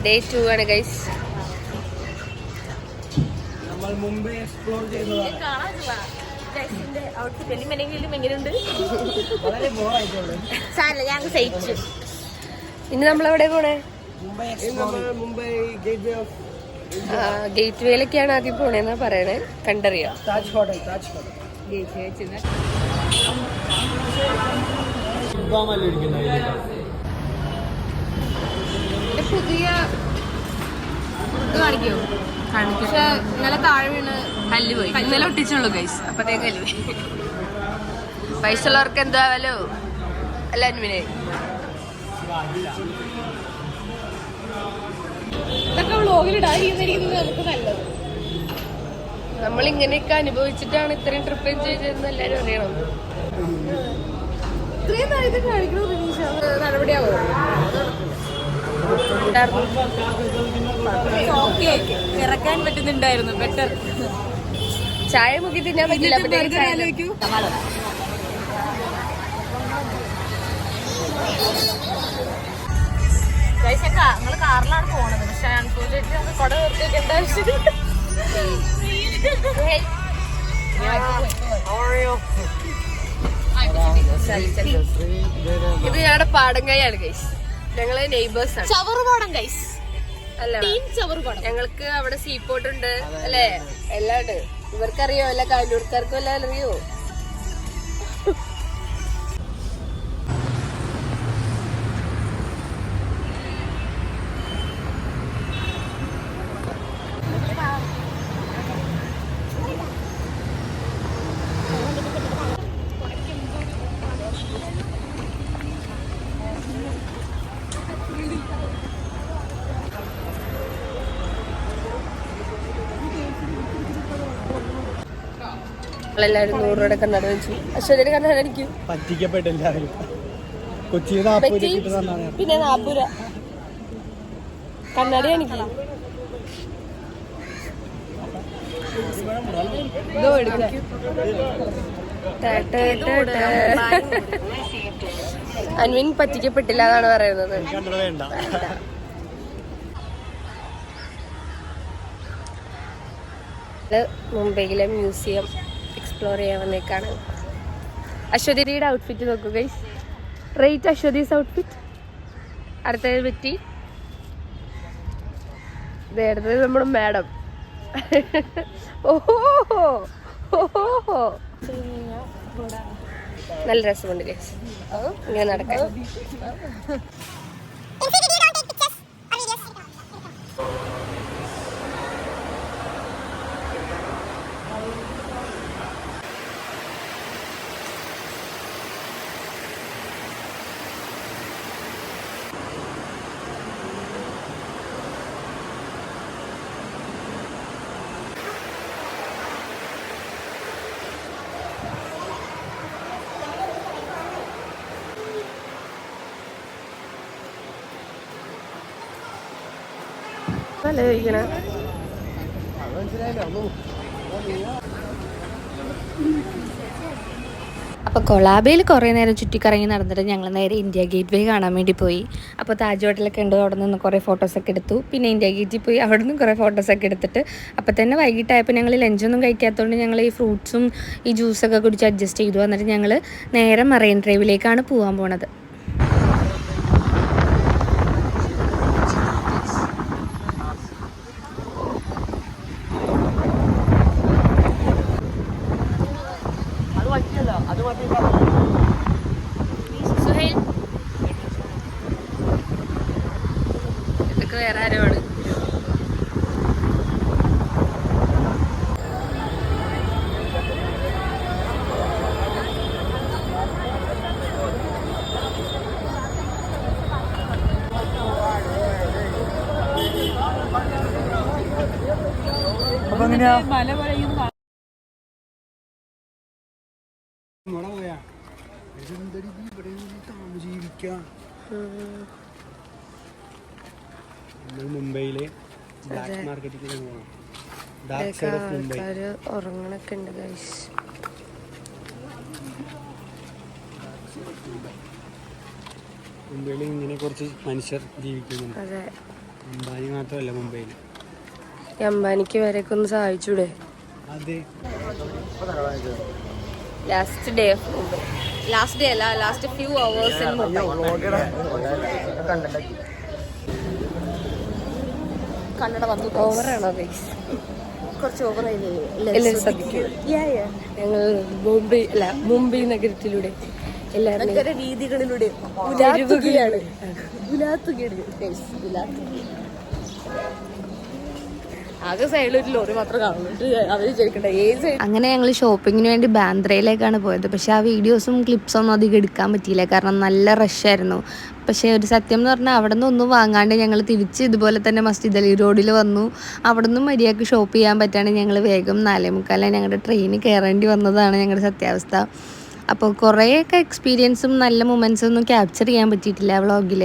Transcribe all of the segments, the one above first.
Day 2 ആണ് guys. നമ്മൾ Mumbai explore ചെയ്യുന്നതാണ്. വളരെ ബോറായിട്ടുള്ളത്. ഇനി നമ്മളെവിടെ പോണേ? Mumbai gateway of gate വേയിലൊക്കെയാണ് ആദ്യം പോണേന്നാ പറയണേ. കണ്ടറിയാം. താജ് ഹോട്ടൽ. ഗേറ്റ് വേ വെച്ച് പുതിയ ഇത് കാണിക്കോ? പക്ഷെ ഇന്നലെ താഴെ വീണ് കല്ല് പോയി. ഇന്നലെ ഒട്ടിച്ചുള്ളൂ ഗൈസ്. അപ്പത്തേക്ക് കല്ല് പോയി. പൈസ ഉള്ളവർക്ക് എന്താവല്ലോ അല്ല അന്മിനെ. ഇതൊക്കെ വ്ളോഗിലിടാതിരിക്കുന്നത് നമുക്ക് നല്ലത്. നമ്മളിങ്ങനെയൊക്കെ അനുഭവിച്ചിട്ടാണ് ഇത്രയും ട്രിപ്പ് എൻജോയ് ചെയ്തെന്ന് എല്ലാവരും അറിയണം. ഇത്രയും താഴത്തെ കാണിക്കണോ നടപടിയാവോ? ഇറക്കാൻ പറ്റുന്നുണ്ടായിരുന്നു. ബെറ്റർ. ചായ മുക്കി തിന്നാൻ പറ്റില്ല. നമ്മള് കാറിലാണ് പോണത്. പക്ഷെ അൺഫോർച്ചുനേറ്റ്ലി നമുക്ക് കൊട നിർത്തിവെക്കേണ്ട ആവശ്യമില്ല. ഇത് ഞങ്ങളുടെ പാടങ്കയാണ് ഗൈസ്. ഞങ്ങള് നെയ്ബേഴ്സ് ആണ്. ചവറുപാടം ഗൈസ്. അല്ല, ഞങ്ങൾക്ക് അവിടെ സീ പോർട്ട് ഉണ്ട് അല്ലേ? എല്ലാം ഉണ്ട്. ഇവർക്കറിയോ? അല്ല കായലൂർക്കാർക്കും എല്ലാം അറിയോ? എല്ലാവരും 100 രൂപയുടെ കണ്ണട വെച്ചു. അശ്വതിയുടെ കണ്ണട എനിക്ക് പറ്റിക്കപ്പെട്ടില്ല. കൊച്ചി പിന്നെ 40 രൂപ കണ്ണട എനിക്ക്. അൻവിൻ പറ്റിക്കപ്പെട്ടില്ല എന്നാണ് പറയുന്നത്. മുംബൈയിലെ മ്യൂസിയം എക്സ്പ്ലോർ ചെയ്യാൻ വന്നേക്കാണ്. അശ്വതിയുടെ ഔട്ട്ഫിറ്റ് നോക്കൂ ഗൈസ്. Rate Aswathi's outfit. അടുത്തത് പറ്റി നേരത്തെ നമ്മുടെ മാഡം. ഓഹോ നല്ല രസമുണ്ട് ഗൈസ് ഇങ്ങനെ നടക്കാൻ. അപ്പോൾ കൊളാബയിൽ കുറേ നേരം ചുറ്റിക്കറങ്ങി നടന്നിട്ട് ഞങ്ങൾ നേരെ ഇന്ത്യ ഗേറ്റ് വേ കാണാൻ വേണ്ടി പോയി. അപ്പോൾ താജ് ഹോട്ടലൊക്കെ ഉണ്ട്. അവിടെ നിന്ന് കുറേ ഫോട്ടോസൊക്കെ എടുത്തു. പിന്നെ ഇന്ത്യ ഗേറ്റിൽ പോയി അവിടെ നിന്ന് കുറേ ഫോട്ടോസൊക്കെ എടുത്തിട്ട് അപ്പോൾ തന്നെ വൈകിട്ടായപ്പോൾ ഞങ്ങൾ ലഞ്ചൊന്നും കഴിക്കാത്തതുകൊണ്ട് ഞങ്ങൾ ഈ ഫ്രൂട്ട്സും ഈ ജ്യൂസൊക്കെ കുടിച്ച് അഡ്ജസ്റ്റ് ചെയ്തു. എന്നിട്ട് ഞങ്ങൾ നേരെ മറൈൻ ഡ്രൈവിലേക്കാണ് പോകാൻ പോണത്. ഇതൊക്കെ വേറെ ആരോട് മല പറയും മുംബൈയിലെ ബ്ലാക്ക് മാർക്കറ്റിൽ ഉറങ്ങണൊക്കെ ഉണ്ട് ഗൈസ്. മുംബൈയിൽ ഇങ്ങനെ കുറച്ച് മനുഷ്യർ ജീവിക്കുന്നുണ്ട്. അതെ, അംബാനി മാത്രമല്ല മുംബൈയിൽ. അംബാനിക്ക് വരെയൊക്കെ ഒന്ന് സഹായിച്ചൂടെ? അതെ. Last day of Mumbai. Last day അല്ല, last few hours in Mumbai. Kannada വന്നു. ഓവറാണോ ഗൈസ്? കുറച്ച് ഓവറായില്ലേ? എല്ലാവരും ശ്രദ്ധിക്കും. ഞങ്ങൾ മുംബൈ നഗരത്തിലൂടെ എല്ലാവരും രീതികളിലൂടെ ഉലാത്തുകയാണ്. ആകെ സൈഡിലൊരു ലോറി മാത്രം കാണുന്നുണ്ട്. അവര് ചോദിക്കട്ടെ ഏത് സൈഡ്. അങ്ങനെ ഞങ്ങൾ ഷോപ്പിങ്ങിന് വേണ്ടി ബാന്ദ്രയിലേക്കാണ് പോയത്. പക്ഷെ ആ വീഡിയോസും ക്ലിപ്സൊന്നും അധികം എടുക്കാൻ പറ്റിയില്ല, കാരണം നല്ല റഷായിരുന്നു. പക്ഷേ ഒരു സത്യം എന്ന് പറഞ്ഞാൽ അവിടെ നിന്ന് ഒന്നും വാങ്ങാണ്ട് ഞങ്ങൾ തിരിച്ച് ഇതുപോലെ തന്നെ മസ്ജിദ് അലി റോഡിൽ വന്നു. അവിടെ നിന്നും മര്യാദക്ക് ഷോപ്പ് ചെയ്യാൻ പറ്റാണ്ട് ഞങ്ങൾ വേഗം 4:45 ഞങ്ങളുടെ ട്രെയിന് കയറേണ്ടി വന്നതാണ് ഞങ്ങളുടെ സത്യാവസ്ഥ. അപ്പോൾ കുറേയൊക്കെ എക്സ്പീരിയൻസും നല്ല മൊമെൻറ്റ്സും ഒന്നും ക്യാപ്ചർ ചെയ്യാൻ പറ്റിയിട്ടില്ല വ്ളോഗിൽ.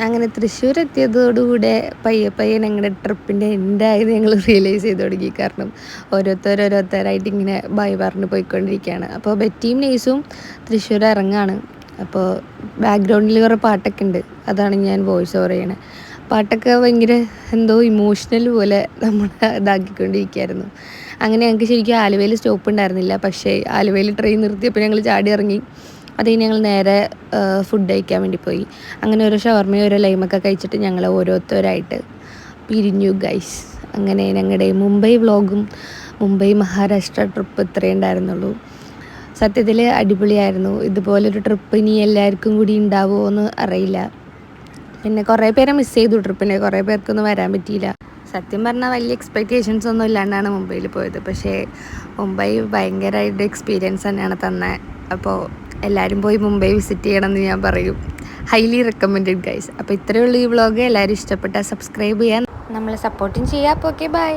അങ്ങനെ തൃശ്ശൂർ എത്തിയതോടുകൂടെ പയ്യെ ഞങ്ങളുടെ ട്രിപ്പിൻ്റെ എൻഡായത് ഞങ്ങൾ റിയലൈസ് ചെയ്ത് തുടങ്ങി. കാരണം ഓരോരുത്തരായിട്ട് ഇങ്ങനെ ബൈ പറഞ്ഞ് പോയിക്കൊണ്ടിരിക്കുകയാണ്. അപ്പോൾ ബെറ്റിയും നെയ്സും തൃശ്ശൂർ ഇറങ്ങാണ്. അപ്പോൾ ബാക്ക്ഗ്രൗണ്ടിൽ കുറേ പാട്ടൊക്കെ ഉണ്ട്, അതാണ് ഞാൻ വോയിസ് ഓവർ ചെയ്യണത്. പാട്ടൊക്കെ ഭയങ്കര എന്തോ ഇമോഷണൽ പോലെ നമ്മൾ ഇതാക്കിക്കൊണ്ടിരിക്കുകയായിരുന്നു. അങ്ങനെ ഞങ്ങൾക്ക് ശരിക്കും ആലുവയിൽ സ്റ്റോപ്പ് ഉണ്ടായിരുന്നില്ല. പക്ഷേ ആലുവയിൽ ട്രെയിൻ നിർത്തിയപ്പോൾ ഞങ്ങൾ ചാടി ഇറങ്ങി. അത് കഴിഞ്ഞ് ഞങ്ങൾ നേരെ ഫുഡ് കഴിക്കാൻ വേണ്ടി പോയി. അങ്ങനെ ഓരോ ഷവർമയും ഓരോ ലൈമൊക്കെ കഴിച്ചിട്ട് ഞങ്ങൾ ഓരോരുത്തരായിട്ട് പിരിഞ്ഞു ഗൈസ്. അങ്ങനെ ഞങ്ങളുടെ മുംബൈ വ്ളോഗും മുംബൈ മഹാരാഷ്ട്ര ട്രിപ്പ് ഇത്രയേ ഉണ്ടായിരുന്നുള്ളൂ. സത്യത്തിൽ അടിപൊളിയായിരുന്നു. ഇതുപോലൊരു ട്രിപ്പ് ഇനി എല്ലാവർക്കും കൂടി ഉണ്ടാവുമോ എന്ന് അറിയില്ല. പിന്നെ കുറേ പേരെ മിസ് ചെയ്തു ട്രിപ്പിനെ, കുറേ പേർക്കൊന്നും വരാൻ പറ്റിയില്ല. സത്യം പറഞ്ഞാൽ വലിയ എക്സ്പെക്റ്റേഷൻസ് ഒന്നും ഇല്ലാണ്ടാണ് മുംബൈയിൽ പോയത്. പക്ഷേ മുംബൈ ഭയങ്കരമായിട്ട് എക്സ്പീരിയൻസ് തന്നെയാണ് തന്നെ. അപ്പോൾ എല്ലാവരും പോയി മുംബൈ വിസിറ്റ് ചെയ്യണമെന്ന് ഞാൻ പറയും. Highly recommended guys. അപ്പോൾ ഇത്രയേ ഉള്ളൂ ഈ വ്ളോഗ്. എല്ലാവരും ഇഷ്ടപ്പെട്ടാൽ സബ്സ്ക്രൈബ് ചെയ്യാൻ നമ്മളെ സപ്പോർട്ടും ചെയ്യാം. അപ്പോൾ ഓക്കെ, ബൈ.